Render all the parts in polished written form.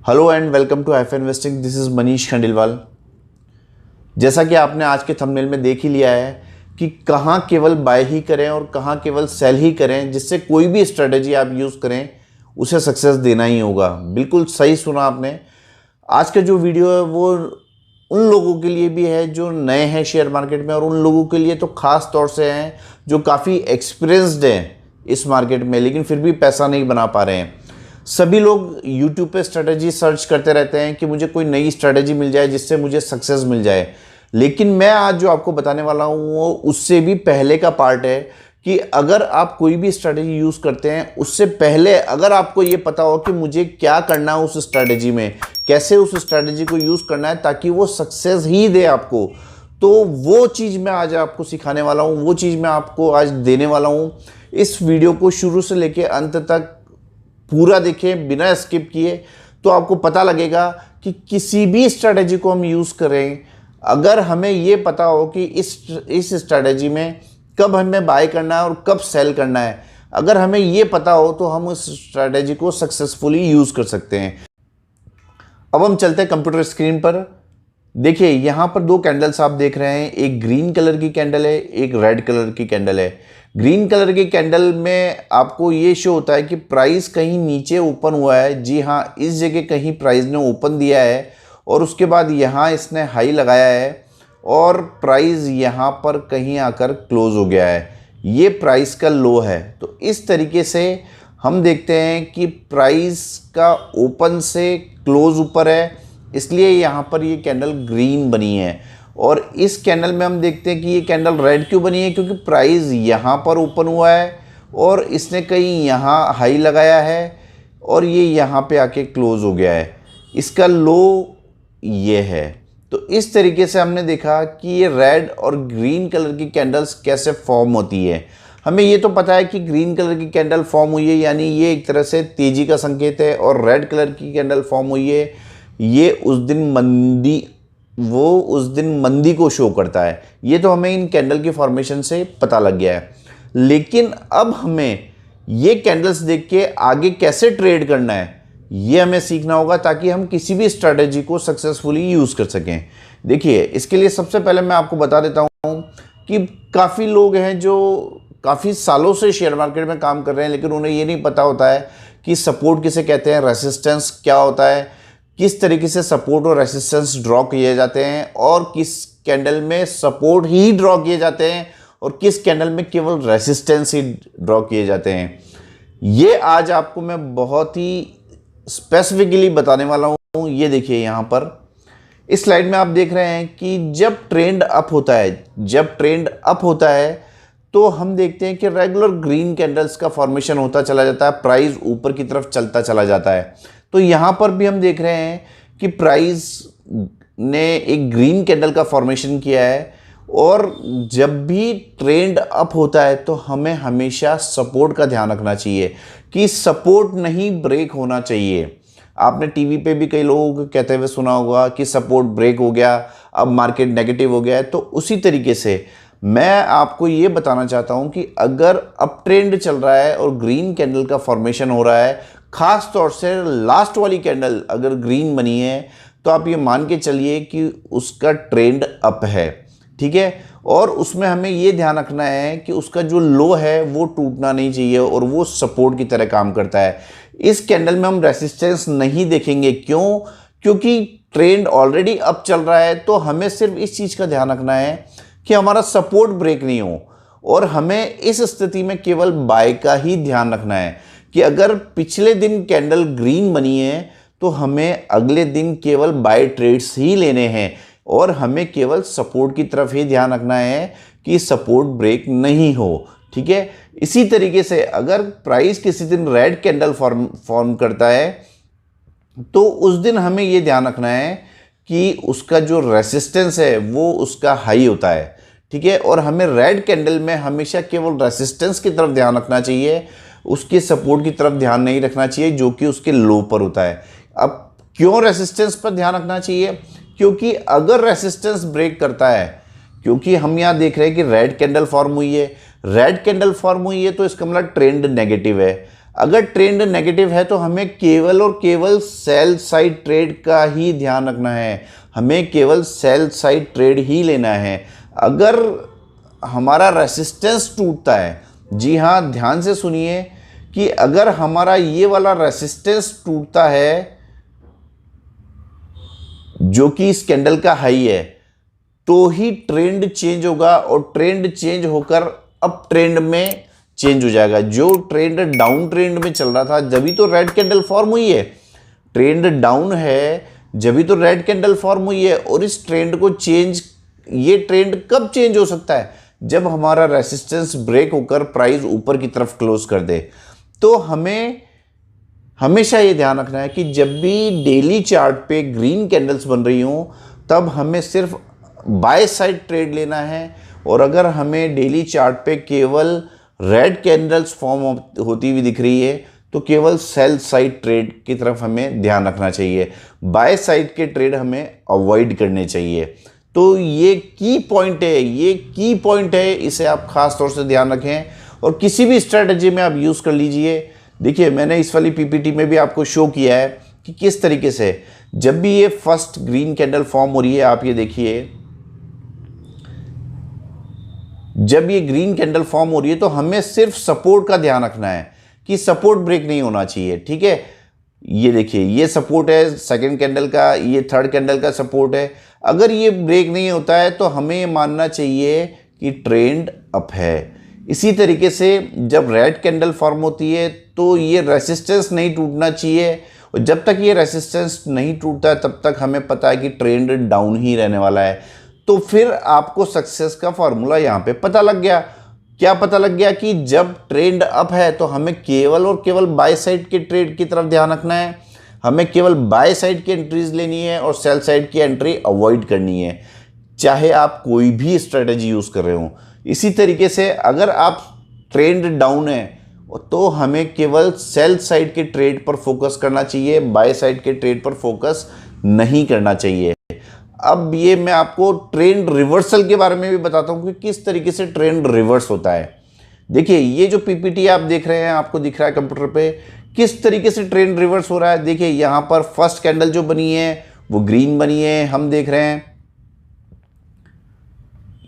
Hello and welcome to F investing. This is Manish Khandelwal. जैसा कि आपने आज के थंबनेल में देख ही लिया है कि कहाँ केवल बाय ही करें और कहाँ केवल सेल ही करें, जिससे कोई भी स्ट्रेटेजी आप यूज़ करें उसे सक्सेस देना ही होगा। बिल्कुल सही सुना आपने। आज का जो वीडियो है वो उन लोगों के लिए भी है जो नए हैं शेयर मार्केट में, और उन लोगों के लिए तो ख़ास तौर से हैं जो काफ़ी एक्सपीरियंस्ड हैं इस मार्केट में, लेकिन फिर भी पैसा नहीं बना पा रहे हैं। सभी लोग YouTube पे स्ट्रेटेजी सर्च करते रहते हैं कि मुझे कोई नई स्ट्रेटेजी मिल जाए जिससे मुझे सक्सेस मिल जाए, लेकिन मैं आज जो आपको बताने वाला हूँ वो उससे भी पहले का पार्ट है कि अगर आप कोई भी स्ट्रेटेजी यूज़ करते हैं उससे पहले अगर आपको ये पता हो कि मुझे क्या करना है उस स्ट्रेटेजी में, कैसे उस स्ट्रेटेजी को यूज़ करना है ताकि वो सक्सेस ही दे आपको, तो वो चीज़ मैं आज आपको सिखाने वाला हूँ, वो चीज़ मैं आपको आज देने वाला हूँ। इस वीडियो को शुरू से लेके अंत तक पूरा देखें बिना स्किप किए, तो आपको पता लगेगा कि किसी भी स्ट्रेटेजी को हम यूज़ करें, अगर हमें ये पता हो कि इस स्ट्रेटेजी में कब हमें बाय करना है और कब सेल करना है, अगर हमें ये पता हो तो हम उस स्ट्रेटेजी को सक्सेसफुली यूज़ कर सकते हैं। अब हम चलते हैं कंप्यूटर स्क्रीन पर। देखिए यहाँ पर दो कैंडल्स आप देख रहे हैं, एक ग्रीन कलर की कैंडल है, एक रेड कलर की कैंडल है। ग्रीन कलर की कैंडल में आपको ये शो होता है कि प्राइस कहीं नीचे ओपन हुआ है। जी हाँ, इस जगह कहीं प्राइस ने ओपन दिया है और उसके बाद यहाँ इसने हाई लगाया है और प्राइस यहाँ पर कहीं आकर क्लोज हो गया है। ये प्राइस का लो है। तो इस तरीके से हम देखते हैं कि प्राइस का ओपन से क्लोज ऊपर है, इसलिए यहाँ पर ये कैंडल ग्रीन बनी है। और इस कैंडल में हम देखते हैं कि ये कैंडल रेड क्यों बनी है, क्योंकि प्राइस यहाँ पर ओपन हुआ है और इसने कहीं यहाँ हाई लगाया है और ये यहाँ पे आके क्लोज हो गया है। इसका लो ये है। तो इस तरीके से हमने देखा कि ये रेड और ग्रीन कलर की कैंडल्स कैसे फॉर्म होती है। हमें ये तो पता है कि ग्रीन कलर की कैंडल फॉर्म हुई है यानी ये एक तरह से तेज़ी का संकेत है, और रेड कलर की कैंडल फॉर्म हुई है ये उस दिन मंदी को शो करता है। ये तो हमें इन कैंडल की फॉर्मेशन से पता लग गया है, लेकिन अब हमें ये कैंडल्स देख के आगे कैसे ट्रेड करना है ये हमें सीखना होगा ताकि हम किसी भी स्ट्रेटेजी को सक्सेसफुली यूज़ कर सकें। देखिए, इसके लिए सबसे पहले मैं आपको बता देता हूँ कि काफ़ी लोग हैं जो काफ़ी सालों से शेयर मार्केट में काम कर रहे हैं, लेकिन उन्हें ये नहीं पता होता है कि सपोर्ट किसे कहते हैं, रेसिस्टेंस क्या होता है, किस तरीके से सपोर्ट और रेसिस्टेंस ड्रॉ किए जाते हैं, और किस कैंडल में सपोर्ट ही ड्रॉ किए जाते हैं और किस कैंडल में केवल रेसिस्टेंस ही ड्रॉ किए जाते हैं। ये आज आपको मैं बहुत ही स्पेसिफिकली बताने वाला हूँ। ये देखिए यहाँ पर इस स्लाइड में आप देख रहे हैं कि जब ट्रेंड अप होता है तो हम देखते हैं कि रेगुलर ग्रीन कैंडल्स का फॉर्मेशन होता चला जाता है, प्राइस ऊपर की तरफ चलता चला जाता है। तो यहाँ पर भी हम देख रहे हैं कि प्राइस ने एक ग्रीन कैंडल का फॉर्मेशन किया है, और जब भी ट्रेंड अप होता है तो हमें हमेशा सपोर्ट का ध्यान रखना चाहिए कि सपोर्ट नहीं ब्रेक होना चाहिए। आपने टीवी पे भी कई लोगों को कहते हुए सुना होगा कि सपोर्ट ब्रेक हो गया, अब मार्केट नेगेटिव हो गया है। तो उसी तरीके से मैं आपको ये बताना चाहता हूँ कि अगर अप ट्रेंड चल रहा है और ग्रीन कैंडल का फॉर्मेशन हो रहा है, ख़ास तौर से लास्ट वाली कैंडल अगर ग्रीन बनी है, तो आप ये मान के चलिए कि उसका ट्रेंड अप है, ठीक है। और उसमें हमें ये ध्यान रखना है कि उसका जो लो है वो टूटना नहीं चाहिए और वो सपोर्ट की तरह काम करता है। इस कैंडल में हम रेसिस्टेंस नहीं देखेंगे। क्यों? क्योंकि ट्रेंड ऑलरेडी अप चल रहा है। तो हमें सिर्फ इस चीज़ का ध्यान रखना है कि हमारा सपोर्ट ब्रेक नहीं हो, और हमें इस स्थिति में केवल बाय का ही ध्यान रखना है कि अगर पिछले दिन कैंडल ग्रीन बनी है तो हमें अगले दिन केवल बाय ट्रेड्स ही लेने हैं, और हमें केवल सपोर्ट की तरफ ही ध्यान रखना है कि सपोर्ट ब्रेक नहीं हो, ठीक है। इसी तरीके से अगर प्राइस किसी दिन रेड कैंडल फॉर्म करता है तो उस दिन हमें ये ध्यान रखना है कि उसका जो रेसिस्टेंस है वो उसका हाई होता है, ठीक है। और हमें रेड कैंडल में हमेशा केवल रेसिस्टेंस की तरफ ध्यान रखना चाहिए, उसके सपोर्ट की तरफ ध्यान नहीं रखना चाहिए जो कि उसके लो पर होता है। अब क्यों रेसिस्टेंस पर ध्यान रखना चाहिए? क्योंकि अगर रेसिस्टेंस ब्रेक करता है, क्योंकि हम यहाँ देख रहे हैं कि रेड कैंडल फॉर्म हुई है तो इसका मतलब ट्रेंड नेगेटिव है। अगर ट्रेंड नेगेटिव है तो हमें केवल और केवल सेल साइड ट्रेड का ही ध्यान रखना है, हमें केवल सेल साइड ट्रेड ही लेना है। अगर हमारा रेसिस्टेंस टूटता है, जी हाँ ध्यान से सुनिए, कि अगर हमारा ये वाला रेसिस्टेंस टूटता है जो कि इस कैंडल का हाई है, तो ही ट्रेंड चेंज होगा और ट्रेंड चेंज होकर अप ट्रेंड में चेंज हो जाएगा। जो ट्रेंड डाउन ट्रेंड में चल रहा था, जब तो रेड कैंडल फॉर्म हुई है, ट्रेंड डाउन है जब तो रेड कैंडल फॉर्म हुई है। और इस ट्रेंड को चेंज, ये ट्रेंड कब चेंज हो सकता है? जब हमारा रेसिस्टेंस ब्रेक होकर प्राइस ऊपर की तरफ क्लोज कर दे। तो हमें हमेशा ये ध्यान रखना है कि जब भी डेली चार्ट पे ग्रीन कैंडल्स बन रही हों, तब हमें सिर्फ बाय साइड ट्रेड लेना है। और अगर हमें डेली चार्ट पे केवल रेड कैंडल्स फॉर्म होती हुई दिख रही है, तो केवल सेल साइड ट्रेड की तरफ हमें ध्यान रखना चाहिए, बाय साइड के ट्रेड हमें अवॉइड करने चाहिए। तो ये की पॉइंट है, ये की पॉइंट है, इसे आप खास तौर से ध्यान रखें और किसी भी स्ट्रेटजी में आप यूज़ कर लीजिए। देखिए मैंने इस वाली पीपीटी में भी आपको शो किया है कि किस तरीके से जब भी ये फर्स्ट ग्रीन कैंडल फॉर्म हो रही है, आप ये देखिए, जब ये ग्रीन कैंडल फॉर्म हो रही है तो हमें सिर्फ सपोर्ट का ध्यान रखना है कि सपोर्ट ब्रेक नहीं होना चाहिए। ठीक है, ये देखिए ये सपोर्ट है सेकंड कैंडल का, ये थर्ड कैंडल का सपोर्ट है। अगर ये ब्रेक नहीं होता है तो हमें ये मानना चाहिए कि ट्रेंड अप है। इसी तरीके से जब रेड कैंडल फॉर्म होती है तो ये रेसिस्टेंस नहीं टूटना चाहिए, और जब तक ये रेसिस्टेंस नहीं टूटता है तब तक हमें पता है कि ट्रेंड डाउन ही रहने वाला है। तो फिर आपको सक्सेस का फॉर्मूला यहाँ पे पता लग गया। क्या पता लग गया? कि जब ट्रेंड अप है तो हमें केवल और केवल बाय साइड के ट्रेड की तरफ ध्यान रखना है, हमें केवल बाय साइड की एंट्रीज लेनी है और सेल साइड की एंट्री अवॉइड करनी है, चाहे आप कोई भी स्ट्रेटजी यूज़ कर रहे हो। इसी तरीके से अगर आप ट्रेंड डाउन है तो हमें केवल सेल साइड के ट्रेड पर फोकस करना चाहिए, बाय साइड के ट्रेड पर फोकस नहीं करना चाहिए। अब ये मैं आपको ट्रेंड रिवर्सल के बारे में भी बताता हूँ कि किस तरीके से ट्रेंड रिवर्स होता है। देखिए ये जो पीपीटी आप देख रहे हैं, आपको दिख रहा है कंप्यूटर पे, किस तरीके से ट्रेंड रिवर्स हो रहा है। देखिए यहाँ पर फर्स्ट कैंडल जो बनी है वो ग्रीन बनी है, हम देख रहे हैं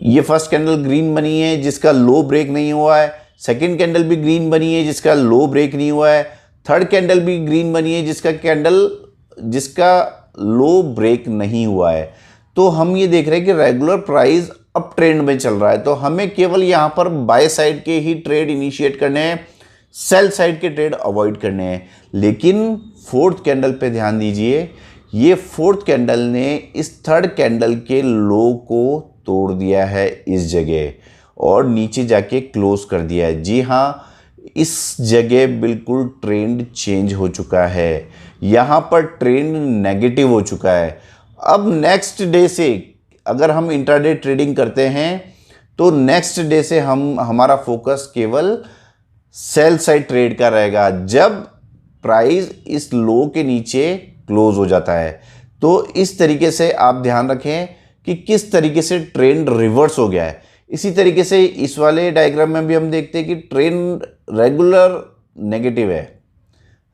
ये फर्स्ट कैंडल ग्रीन बनी है जिसका लो ब्रेक नहीं हुआ है, सेकंड कैंडल भी ग्रीन बनी है जिसका लो ब्रेक नहीं हुआ है, थर्ड कैंडल भी ग्रीन बनी है जिसका लो ब्रेक नहीं हुआ है। तो हम ये देख रहे हैं कि रेगुलर प्राइस अप ट्रेंड में चल रहा है, तो हमें केवल यहाँ पर बाय साइड के ही ट्रेड इनिशिएट करने हैं, सेल साइड के ट्रेड अवॉइड करने हैं। लेकिन फोर्थ कैंडल पे ध्यान दीजिए, ये फोर्थ कैंडल ने इस थर्ड कैंडल के लो को तोड़ दिया है इस जगह और नीचे जाके क्लोज कर दिया है। जी हाँ, इस जगह बिल्कुल ट्रेंड चेंज हो चुका है, यहाँ पर ट्रेंड नेगेटिव हो चुका है। अब नेक्स्ट डे से अगर हम इंट्राडे ट्रेडिंग करते हैं तो नेक्स्ट डे से हमारा फोकस केवल सेल साइड ट्रेड का रहेगा जब प्राइस इस लो के नीचे क्लोज हो जाता है। तो इस तरीके से आप ध्यान रखें कि किस तरीके से ट्रेंड रिवर्स हो गया है। इसी तरीके से इस वाले डायग्राम में भी हम देखते हैं कि ट्रेंड रेगुलर नेगेटिव है,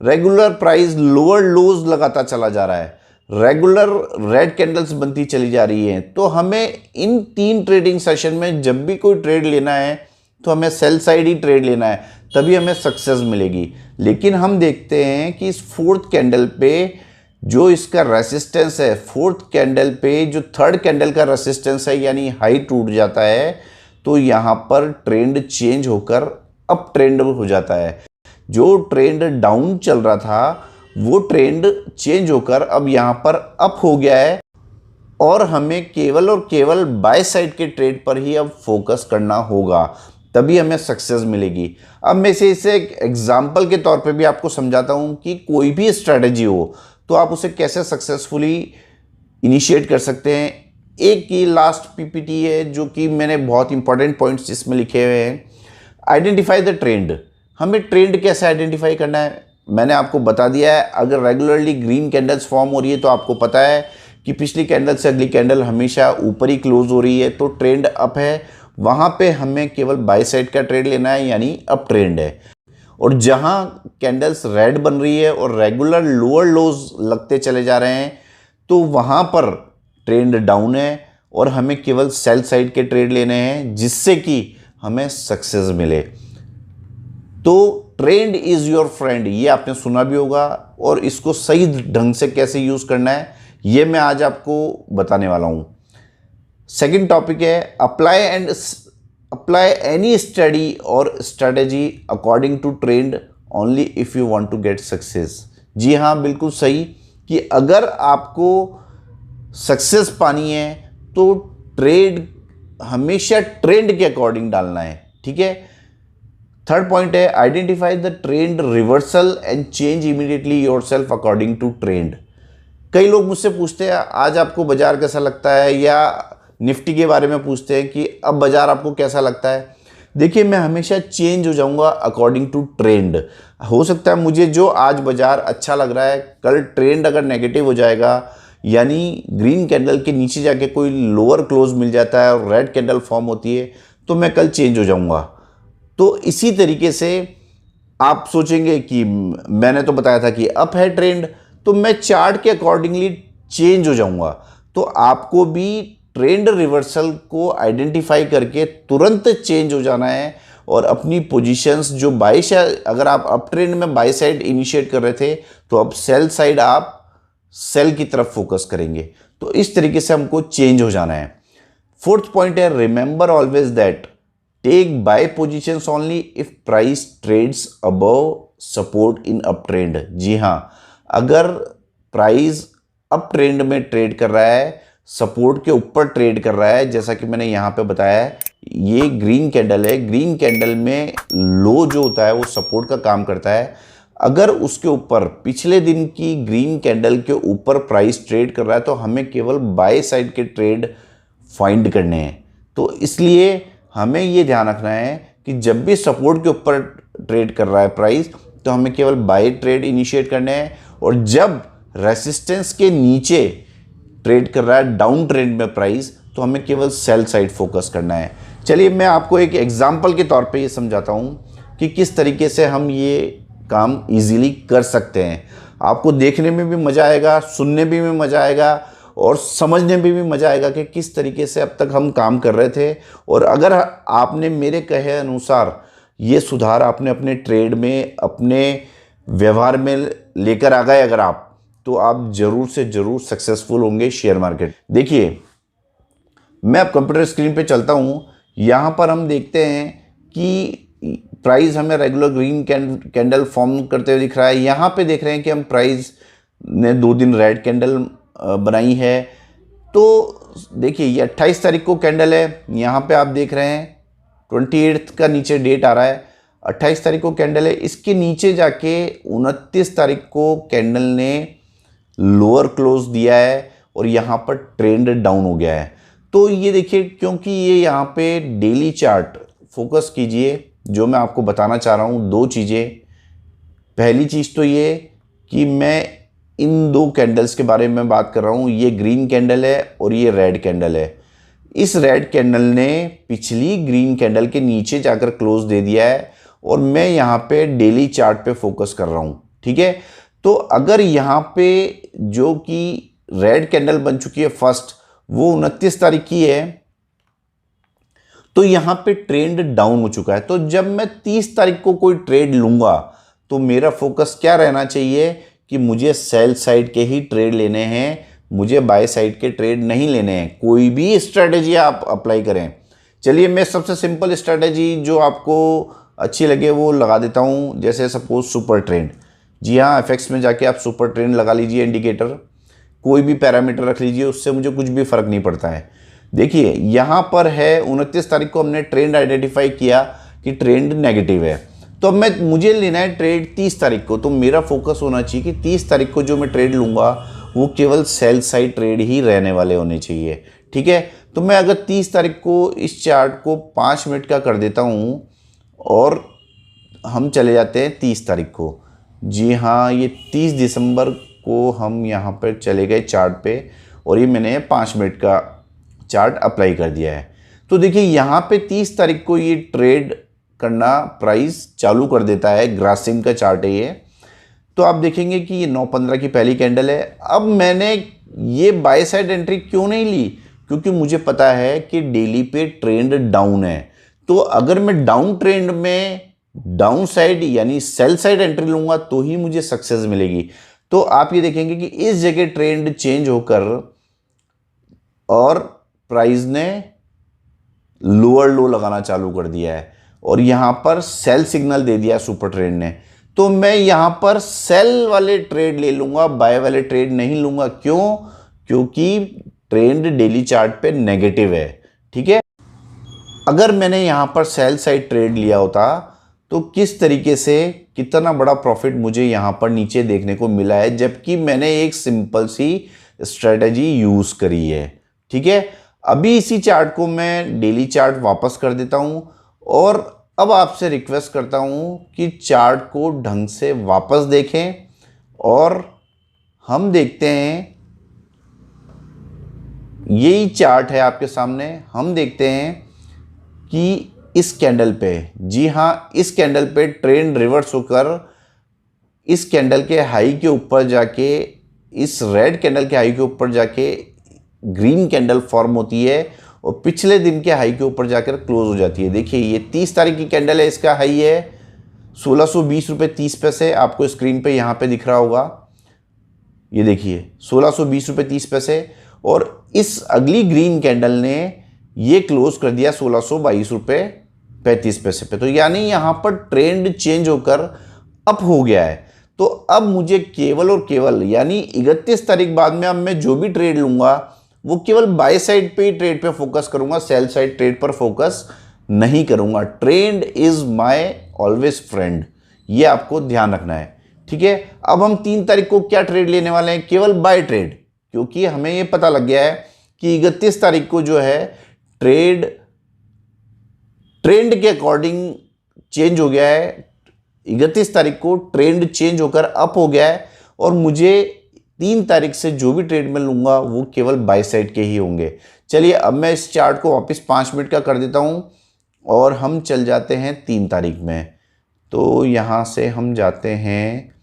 रेगुलर प्राइस लोअर लोज लगाता चला जा रहा है, रेगुलर रेड कैंडल्स बनती चली जा रही हैं। तो हमें इन 3 ट्रेडिंग सेशन में जब भी कोई ट्रेड लेना है तो हमें सेल साइड ही ट्रेड लेना है, तभी हमें सक्सेस मिलेगी। लेकिन हम देखते हैं कि इस फोर्थ कैंडल पे जो इसका रेसिस्टेंस है, फोर्थ कैंडल पे जो थर्ड कैंडल का रेसिस्टेंस है यानी हाई टूट जाता है, तो यहाँ पर ट्रेंड चेंज होकर अप ट्रेंड हो जाता है। जो ट्रेंड डाउन चल रहा था वो ट्रेंड चेंज होकर अब यहाँ पर अप हो गया है और हमें केवल और केवल बाय साइड के ट्रेड पर ही अब फोकस करना होगा, तभी हमें सक्सेस मिलेगी। अब मैं इसे एक एग्जाम्पल के तौर पे भी आपको समझाता हूँ कि कोई भी स्ट्रैटेजी हो तो आप उसे कैसे सक्सेसफुली इनिशिएट कर सकते हैं। एक की लास्ट पीपीटी है जो कि मैंने बहुत इंपॉर्टेंट पॉइंट्स इसमें लिखे हुए हैं। आइडेंटिफाई द ट्रेंड, हमें ट्रेंड कैसे आइडेंटिफाई करना है मैंने आपको बता दिया है। अगर रेगुलरली ग्रीन कैंडल्स फॉर्म हो रही है तो आपको पता है कि पिछली कैंडल से अगली कैंडल हमेशा ऊपर ही क्लोज हो रही है, तो ट्रेंड अप है, वहाँ पे हमें केवल बाय साइड का ट्रेड लेना है यानी अप ट्रेंड है। और जहां कैंडल्स रेड बन रही है और रेगुलर लोअर लोज लगते चले जा रहे हैं, तो वहां पर ट्रेंड डाउन है और हमें केवल सेल साइड के ट्रेड लेने हैं जिससे कि हमें सक्सेस मिले। तो ट्रेंड इज योर फ्रेंड, ये आपने सुना भी होगा, और इसको सही ढंग से कैसे यूज करना है ये मैं आज आपको बताने वाला हूं। सेकंड टॉपिक है अप्लाई एनी स्टडी और strategy according to trend only if you want to get success. जी हाँ, बिल्कुल सही, कि अगर आपको सक्सेस पानी है तो ट्रेड हमेशा ट्रेंड के अकॉर्डिंग डालना है। ठीक है। थर्ड पॉइंट है identify the trend reversal and change immediately yourself according to trend. कई लोग मुझसे पूछते हैं आज आपको बाजार कैसा लगता है, या निफ्टी के बारे में पूछते हैं कि अब बाजार आपको कैसा लगता है। देखिए, मैं हमेशा चेंज हो जाऊंगा अकॉर्डिंग टू ट्रेंड। हो सकता है मुझे जो आज बाजार अच्छा लग रहा है, कल ट्रेंड अगर नेगेटिव हो जाएगा, यानी ग्रीन कैंडल के नीचे जाके कोई लोअर क्लोज मिल जाता है और रेड कैंडल फॉर्म होती है, तो मैं कल चेंज हो जाऊंगा। तो इसी तरीके से आप सोचेंगे कि मैंने तो बताया था कि अप है ट्रेंड, तो मैं चार्ट के अकॉर्डिंगली चेंज हो जाऊंगा। तो आपको भी ट्रेंड रिवर्सल को आइडेंटिफाई करके तुरंत चेंज हो जाना है और अपनी पोजीशंस जो बाई साइड, अगर आप अप ट्रेंड में बाई साइड इनिशिएट कर रहे थे तो अब सेल साइड आप सेल की तरफ फोकस करेंगे। तो इस तरीके से हमको चेंज हो जाना है। फोर्थ पॉइंट है remember always that take buy positions only if price trades above support in up trend. जी हाँ, अगर प्राइस अप ट्रेंड में ट्रेड कर रहा है, सपोर्ट के ऊपर ट्रेड कर रहा है, जैसा कि मैंने यहाँ पे बताया है, ये ग्रीन कैंडल है, ग्रीन कैंडल में लो जो होता है वो सपोर्ट का काम करता है। अगर उसके ऊपर पिछले दिन की ग्रीन कैंडल के ऊपर प्राइस ट्रेड कर रहा है तो हमें केवल बाय साइड के ट्रेड फाइंड करने हैं। तो इसलिए हमें ये ध्यान रखना है कि जब भी सपोर्ट के ऊपर ट्रेड कर रहा है प्राइस, तो हमें केवल बाय ट्रेड इनिशिएट करने हैं, और जब रेसिस्टेंस के नीचे ट्रेड कर रहा है डाउन ट्रेंड में प्राइस, तो हमें केवल सेल साइड फोकस करना है। चलिए मैं आपको एक एग्जांपल के तौर पे ये समझाता हूँ कि किस तरीके से हम ये काम इजीली कर सकते हैं। आपको देखने में भी मज़ा आएगा, सुनने में भी मज़ा आएगा और समझने में भी मज़ा आएगा कि किस तरीके से अब तक हम काम कर रहे थे। और अगर आपने मेरे कहे अनुसार ये सुधार आपने अपने ट्रेड में, अपने व्यवहार में लेकर आ गए अगर आप, तो आप जरूर से जरूर सक्सेसफुल होंगे शेयर मार्केट। देखिए, मैं अब कंप्यूटर स्क्रीन पे चलता हूँ। यहाँ पर हम देखते हैं कि प्राइस हमें रेगुलर ग्रीन कैंडल फॉर्म करते हुए दिख रहा है। यहाँ पे देख रहे हैं कि हम प्राइस ने 2 दिन रेड कैंडल बनाई है। तो देखिए, ये 28 तारीख को कैंडल है, यहाँ पे आप देख रहे हैं 28 का नीचे डेट आ रहा है, 28 तारीख को कैंडल है। इसके नीचे जाके 29 तारीख को कैंडल ने लोअर क्लोज दिया है और यहाँ पर ट्रेंड डाउन हो गया है। तो ये देखिए, क्योंकि ये यहाँ पे डेली चार्ट फोकस कीजिए, जो मैं आपको बताना चाह रहा हूँ 2 चीज़ें। पहली चीज़ तो ये कि मैं इन 2 कैंडल्स के बारे में बात कर रहा हूँ। ये ग्रीन कैंडल है और ये रेड कैंडल है। इस रेड कैंडल ने पिछली ग्रीन कैंडल के नीचे जाकर क्लोज दे दिया है और मैं यहाँ पे डेली चार्ट पे फोकस कर रहा हूँ। ठीक है। तो अगर यहाँ पे जो कि रेड कैंडल बन चुकी है फर्स्ट, वो 29 तारीख की है, तो यहाँ पे ट्रेंड डाउन हो चुका है। तो जब मैं 30 तारीख को कोई ट्रेड लूंगा तो मेरा फोकस क्या रहना चाहिए कि मुझे सेल साइड के ही ट्रेड लेने हैं, मुझे बाय साइड के ट्रेड नहीं लेने हैं। कोई भी स्ट्रेटेजी आप अप्लाई करें। चलिए मैं सबसे सिंपल स्ट्रेटेजी जो आपको अच्छी लगे वो लगा देता हूँ। जैसे सपोज सुपर ट्रेंड। जी हाँ, एफएक्स में जाके आप सुपर ट्रेंड लगा लीजिए, इंडिकेटर कोई भी पैरामीटर रख लीजिए, उससे मुझे कुछ भी फर्क नहीं पड़ता है। देखिए यहाँ पर है 29 तारीख को हमने ट्रेंड आइडेंटिफाई किया कि ट्रेंड नेगेटिव है, तो अब मुझे लेना है ट्रेड 30 तारीख को। तो मेरा फोकस होना चाहिए कि 30 तारीख को जो मैं ट्रेड लूँगा वो केवल सेल साइड ट्रेड ही रहने वाले होने चाहिए। ठीक है। तो मैं अगर 30 तारीख को इस चार्ट को 5 मिनट का कर देता हूँ और हम चले जाते हैं 30 तारीख को। जी हाँ, ये 30 दिसंबर को हम यहाँ पर चले गए चार्ट पे और ये मैंने 5 मिनट का चार्ट अप्लाई कर दिया है। तो देखिए यहाँ पे 30 तारीख को ये ट्रेड करना प्राइस चालू कर देता है। ग्रासिम का चार्ट है ये। तो आप देखेंगे कि ये 9:15 की पहली कैंडल है। अब मैंने ये बाय साइड एंट्री क्यों नहीं ली, क्योंकि मुझे पता है कि डेली पे ट्रेंड डाउन है। तो अगर मैं डाउन ट्रेंड में डाउन साइड यानी सेल साइड एंट्री लूंगा तो ही मुझे सक्सेस मिलेगी। तो आप ये देखेंगे कि इस जगह ट्रेंड चेंज होकर और प्राइस ने लोअर लो लगाना चालू कर दिया है और यहां पर सेल सिग्नल दे दिया सुपर ट्रेंड ने। तो मैं यहां पर सेल वाले ट्रेड ले लूंगा, बाय वाले ट्रेड नहीं लूंगा। क्यों? क्योंकि ट्रेंड डेली चार्ट पे नेगेटिव है। ठीक है, अगर मैंने यहां पर सेल साइड ट्रेड लिया होता तो किस तरीके से कितना बड़ा प्रॉफिट मुझे यहां पर नीचे देखने को मिला है, जबकि मैंने एक सिंपल सी स्ट्रेटजी यूज करी है। ठीक है, अभी इसी चार्ट को मैं डेली चार्ट वापस कर देता हूं और अब आपसे रिक्वेस्ट करता हूं कि चार्ट को ढंग से वापस देखें और हम देखते हैं, यही चार्ट है आपके सामने। हम देखते हैं कि इस कैंडल पे, जी हाँ, इस कैंडल पे ट्रेंड रिवर्स होकर इस कैंडल के हाई के ऊपर जाके, इस रेड कैंडल के हाई के ऊपर जाके ग्रीन कैंडल फॉर्म होती है और पिछले दिन के हाई के ऊपर जाकर क्लोज हो जाती है। देखिए ये 30 तारीख की कैंडल है, इसका हाई है 1620 रुपये 30 पैसे। आपको स्क्रीन पे यहाँ पे दिख रहा होगा, ये देखिए 1620 रुपये 30 पैसे। और इस अगली ग्रीन कैंडल ने ये क्लोज कर दिया 1622 रुपये 35 पैसे पे। तो यानी यहाँ पर ट्रेंड चेंज होकर अप हो गया है। तो अब मुझे केवल और केवल यानी 31 तारीख बाद में अब मैं जो भी ट्रेड लूंगा वो केवल बाय साइड पे ही ट्रेड पे फोकस करूंगा, सेल साइड ट्रेड पर फोकस नहीं करूंगा। Trend is my always friend, ये आपको ध्यान रखना है। ठीक है, अब हम 3 तारीख को क्या ट्रेड लेने वाले हैं? केवल बाय ट्रेड, क्योंकि हमें ये पता लग गया है कि 31 तारीख को जो है ट्रेंड के अकॉर्डिंग चेंज हो गया है। 31 तारीख को ट्रेंड चेंज होकर अप हो गया है और मुझे 3 तारीख से जो भी ट्रेड में लूंगा वो केवल बाय साइड के ही होंगे। चलिए अब मैं इस चार्ट को वापस 5 मिनट का कर देता हूं और हम चल जाते हैं 3 तारीख में। तो यहां से हम जाते हैं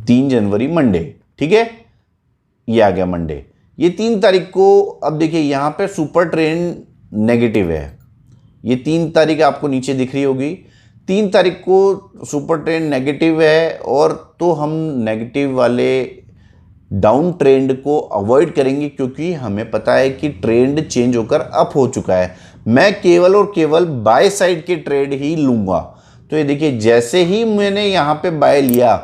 3 जनवरी मंडे। ठीक है, ये आ गया मंडे। ये 3 तारीख को अब देखिए यहां पे सुपर ट्रेंड नेगेटिव है। ये 3 तारीख आपको नीचे दिख रही होगी। 3 तारीख को सुपर ट्रेंड नेगेटिव है और तो हम नेगेटिव वाले डाउन ट्रेंड को अवॉइड करेंगे, क्योंकि हमें पता है कि ट्रेंड चेंज होकर अप हो चुका है। मैं केवल और केवल बाय साइड के ट्रेड ही लूंगा। तो ये देखिए जैसे ही मैंने यहां पे बाय लिया,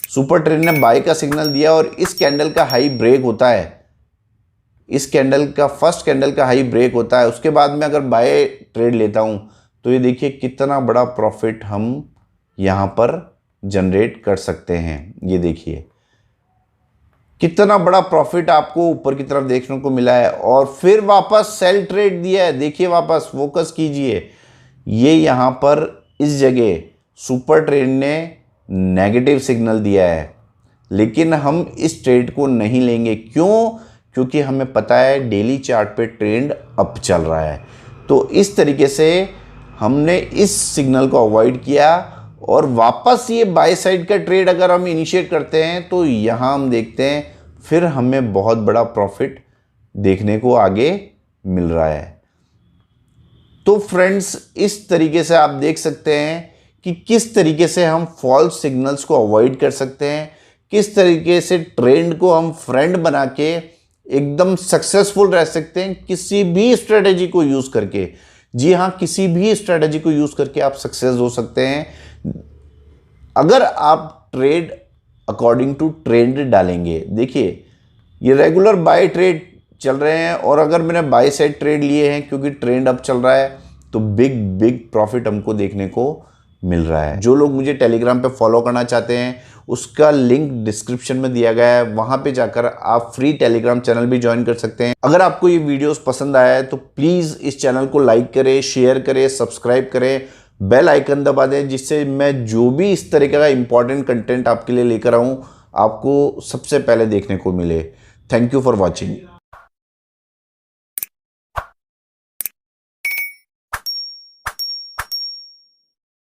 सुपर ट्रेंड ने बाय का सिग्नल दिया और इस कैंडल का हाई ब्रेक होता है, इस कैंडल का फर्स्ट कैंडल का हाई ब्रेक होता है, उसके बाद में अगर बाय ट्रेड लेता हूं तो ये देखिए कितना बड़ा प्रॉफिट हम यहां पर जनरेट कर सकते हैं। ये देखिए कितना बड़ा प्रॉफिट आपको ऊपर की तरफ देखने को मिला है। और फिर वापस सेल ट्रेड दिया है। देखिए वापस फोकस कीजिए, ये यहां पर इस जगह सुपर ट्रेंड ने नेगेटिव सिग्नल दिया है, लेकिन हम इस ट्रेड को नहीं लेंगे। क्यों? क्योंकि हमें पता है डेली चार्ट पे ट्रेंड अप चल रहा है। तो इस तरीके से हमने इस सिग्नल को अवॉइड किया और वापस ये बाय साइड का ट्रेड अगर हम इनिशिएट करते हैं तो यहाँ हम देखते हैं फिर हमें बहुत बड़ा प्रॉफिट देखने को आगे मिल रहा है। तो फ्रेंड्स इस तरीके से आप देख सकते हैं कि किस तरीके से हम फॉल्स सिग्नल्स को अवॉइड कर सकते हैं, किस तरीके से ट्रेंड को हम फ्रेंड बना के एकदम सक्सेसफुल रह सकते हैं किसी भी स्ट्रेटेजी को यूज करके। जी हाँ, किसी भी स्ट्रेटेजी को यूज करके आप सक्सेस हो सकते हैं अगर आप ट्रेड अकॉर्डिंग टू ट्रेंड डालेंगे। देखिए ये रेगुलर बाय ट्रेड चल रहे हैं और अगर मैंने बाय साइड ट्रेड लिए हैं क्योंकि ट्रेंड अप चल रहा है तो बिग प्रॉफिट हमको देखने को मिल रहा है। जो लोग मुझे टेलीग्राम पे फॉलो करना चाहते हैं उसका लिंक डिस्क्रिप्शन में दिया गया है, वहां पे जाकर आप फ्री टेलीग्राम चैनल भी ज्वाइन कर सकते हैं। अगर आपको ये वीडियोस पसंद आया है तो प्लीज़ इस चैनल को लाइक करें, शेयर करें, सब्सक्राइब करें, बेल आइकन दबा दें, जिससे मैं जो भी इस तरीके का इंपॉर्टेंट कंटेंट आपके लिए लेकर आऊँ आपको सबसे पहले देखने को मिले। Thank you for watching.